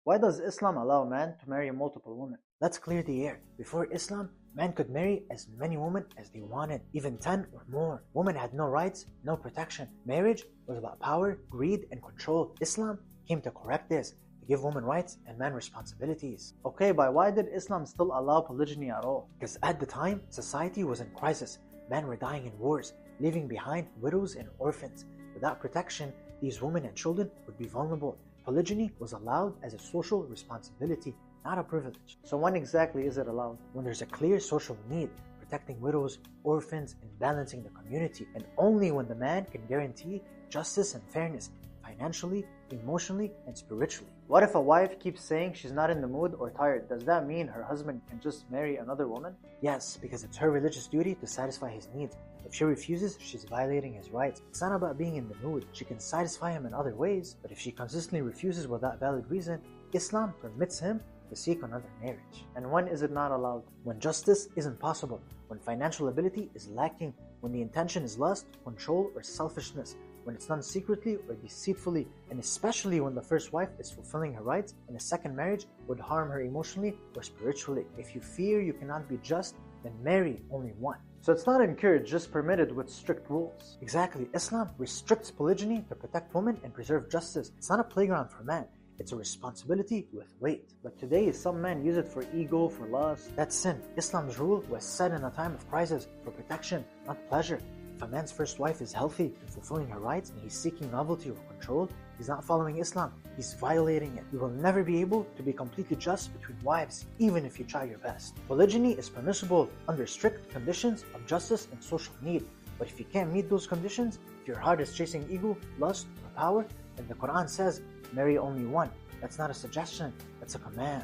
Why does Islam allow a man to marry multiple women? Let's clear the air. Before Islam, men could marry as many women as they wanted, even 10 or more. Women had no rights, no protection. Marriage was about power, greed, and control. Islam came to correct this, to give women rights and men responsibilities. Okay, but why did Islam still allow polygyny at all? Because at the time, society was in crisis. Men were dying in wars, leaving behind widows and orphans. Without protection, these women and children would be vulnerable. Polygyny was allowed as a social responsibility, not a privilege. So when exactly is it allowed? When there's a clear social need, protecting widows, orphans, and balancing the community, and only when the man can guarantee justice and fairness, financially, emotionally, and spiritually. What if a wife keeps saying she's not in the mood or tired? Does that mean her husband can just marry another woman? Yes, because it's her religious duty to satisfy his needs. If she refuses, she's violating his rights. It's not about being in the mood. She can satisfy him in other ways, but if she consistently refuses without valid reason, Islam permits him to seek another marriage. And when is it not allowed? When justice isn't possible, when financial ability is lacking, when the intention is lust, control, or selfishness, when it's done secretly or deceitfully, and especially when the first wife is fulfilling her rights and a second marriage would harm her emotionally or spiritually. If you fear you cannot be just, then marry only one. So it's not encouraged, just permitted with strict rules. Exactly. Islam restricts polygyny to protect women and preserve justice. It's not a playground for men. It's a responsibility with weight. But today, some men use it for ego, for lust. That's sin. Islam's rule was set in a time of crisis for protection, not pleasure. If a man's first wife is healthy and fulfilling her rights and he's seeking novelty or control, he's not following Islam. He's violating it. You will never be able to be completely just between wives, even if you try your best. Polygyny is permissible under strict conditions of justice and social need. But if you can't meet those conditions, if your heart is chasing ego, lust, or power, then the Quran says, marry only one. That's not a suggestion, that's a command.